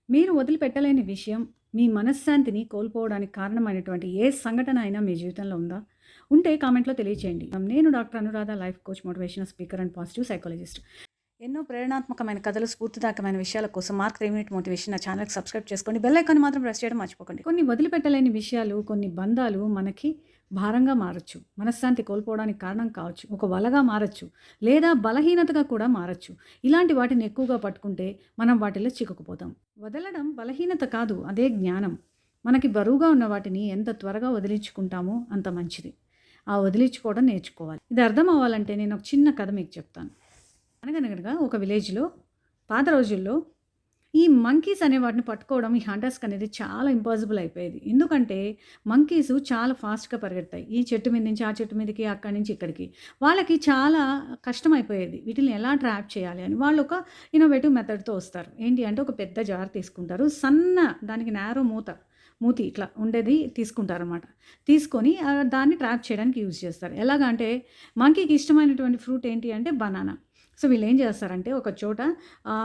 మీరు వదిలిపెట్టలేని విషయం, మీ మనశ్శాంతిని కోల్పోవడానికి కారణమైనటువంటి ఏ సంఘటన అయినా మీ జీవితంలో ఉందా? ఉంటే కామెంట్‌లో తెలియచేయండి. నేను doctor Anuradha, life coach, motivational speaker and positive psychologist. ఎన్నో ప్రేరణాత్మకమైన కథలు, స్ఫూర్తిదాయకమైన విషయాల కోసం మార్క్ 3 మినిట్ మోటివేషన్ నా ఛానల్‌కి సబ్స్క్రైబ్ చేసుకోండి. బెల్ ఐకాన్ మాత్రం ప్రెస్ చేయడం మర్చిపోకండి. కొన్ని వదిలిపెట్టలేని విషయాలు, కొన్ని బంధాలు మనకి భారంగా మారొచ్చు. మనశ్శాంతి కోల్పోవడానికి కారణం కావచ్చు. ఒక వలగా మారొచ్చు. లేదా బలహీనతగా కూడా మారొచ్చు. ఇలాంటి వాటిని ఎక్కువగా పట్టుకుంటే మనం వాటిలో చిక్కుకుపోతాం. వదలడం బలహీనత కాదు, అదే జ్ఞానం. మనకి బరువుగా ఉన్న వాటిని ఎంత త్వరగా వదిలించుకుంటామో అంత మంచిది. ఆ వదిలించుకోవడం నేర్చుకోవాలి. ఇది అర్థం అవ్వాలంటే నేను ఒక చిన్న కథ మీకు చెప్తాను. అనగనగనగా ఒక విలేజ్‌లో పాత రోజుల్లో ఈ మంకీస్ అనే వాటిని పట్టుకోవడం ఈ హంటర్స్‌కి అనేది చాలా ఇంపాసిబుల్ అయిపోయేది. ఎందుకంటే మంకీస్ చాలా ఫాస్ట్‌గా పరిగెడతాయి. ఈ చెట్టు మీద నుంచి ఆ చెట్టు మీదకి, అక్కడి నుంచి ఇక్కడికి. వాళ్ళకి చాలా కష్టమైపోయేది. వీటిల్ని ఎలా ట్రాప్ చేయాలి అని. వాళ్ళు ఒక ఇన్నోవేటివ్ మెథడ్‌తో వస్తారు. ఏంటి అంటే ఒక పెద్ద జార్ తీసుకుంటారు. దానికి నారో మూతి ఇట్లా ఉండేది తీసుకుంటారనమాట. తీసుకొని దాన్ని ట్రాప్ చేయడానికి యూజ్ చేస్తారు. ఎలాగా అంటే మంకీకి ఇష్టమైనటువంటి ఫ్రూట్ ఏంటి అంటే బనానా. సో వీళ్ళేం చేస్తారంటే ఒక చోట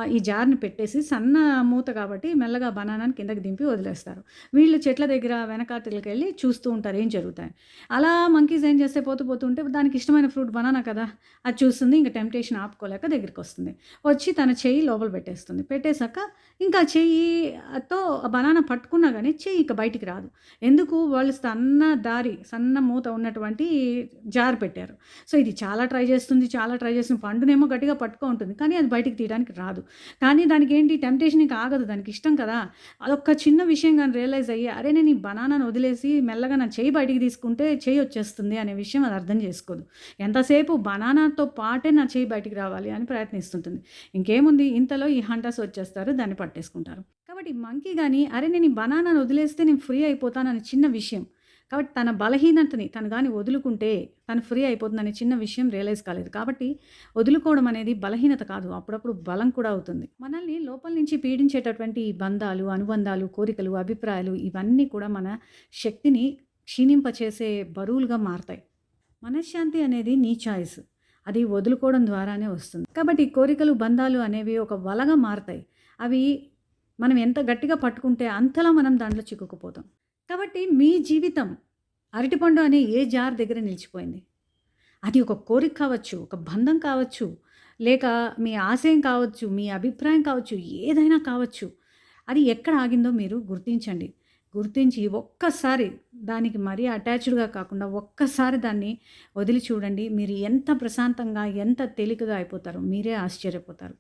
ఈ జార్‌ని పెట్టేసి సన్న మూత కాబట్టి మెల్లగా బనానాని కిందకి దింపి వదిలేస్తారు. వీళ్ళు చెట్ల దగ్గర వెనకాతలకెళ్ళి చూస్తూ ఉంటారు ఏం జరుగుతాయని. అలా మంకీస్ ఏం చేస్తాయి పోతూ ఉంటే దానికి ఇష్టమైన ఫ్రూట్ బనానా కదా! అది చూస్తుంది. ఇంక టెంప్టేషన్ ఆపుకోలేక దగ్గరికొస్తుంది. వచ్చి తన చెయ్యి లోపల పెట్టేస్తుంది. పెట్టేసాక ఇంకా చెయ్యితో ఆ బనానా పట్టుకున్నా గానీ చెయ్యి ఇక బయటికి రాదు. ఎందుకు? వాళ్ళు సన్న మూత ఉన్నటువంటి జార్ పెట్టారు. సో ఇది చాలా ట్రై చేస్తుంది. పండునేమో గట్టిగా పట్టుకో ఉంటుంది. కానీ అది బయటికి తీయడానికి రాదు. కానీ దానికేంటి టెంప్టేషన్ ఇంక ఆగదు. దానికి ఇష్టం కదా! అదొక్క చిన్న విషయం గాని రియలైజ్ అయ్యి, అరే! నేను ఈ బనానాను వదిలేసి మెల్లగా నా చెయ్యి బయటికి తీసుకుంటే చెయ్యి వచ్చేస్తుంది అనే విషయం అది అర్థం చేసుకోదు. ఎంతసేపు బనానాతో పాటే నా చెయ్యి బయటికి రావాలి అని ప్రయత్నిస్తుంటుంది. ఇంకేముంది ఇంతలో ఈ హంటర్స్ వచ్చేస్తారు. దాన్ని పట్టేసుకుంటారు. కాబట్టి మంకీ గాని, అరే! నేను ఈ బనానాను వదిలేస్తే నేను ఫ్రీ అయిపోతానని చిన్న విషయం. కాబట్టి తన బలహీనతని తను గాని వదులుకుంటే తను ఫ్రీ అయిపోతుందనే చిన్న విషయం రియలైజ్ కాలేదు. కాబట్టి వదులుకోవడం అనేది బలహీనత కాదు. అప్పుడప్పుడు బలం కూడా అవుతుంది. మనల్ని లోపల నుంచి పీడించేటటువంటి ఈ బంధాలు, అనుబంధాలు, కోరికలు, అభిప్రాయాలు ఇవన్నీ కూడా మన శక్తిని క్షీణింపచేసే బరువులుగా మారతాయి. మనశ్శాంతి అనేది నీ చాయిస్. అది వదులుకోవడం ద్వారానే వస్తుంది. కాబట్టి కోరికలు, బంధాలు అనేవి ఒక వలగా మారతాయి. అవి మనం ఎంత గట్టిగా పట్టుకుంటే అంతలా మనం దాంట్లో చిక్కుకుపోతాం. కాబట్టి మీ జీవితం అరటిపండు అనే ఏ జార్ దగ్గర నిలిచిపోయింది? అది ఒక కోరిక కావచ్చు, ఒక బంధం కావచ్చు, లేక మీ ఆశయం కావచ్చు, మీ అభిప్రాయం కావచ్చు, ఏదైనా కావచ్చు. అది ఎక్కడ ఆగిందో మీరు గుర్తించండి. గుర్తించి ఒక్కసారి దానికి మరీ అటాచ్డ్‌గా కాకుండా ఒక్కసారి దాన్ని వదిలి చూడండి. మీరు ఎంత ప్రశాంతంగా, ఎంత తేలికగా అయిపోతారో మీరే ఆశ్చర్యపోతారు.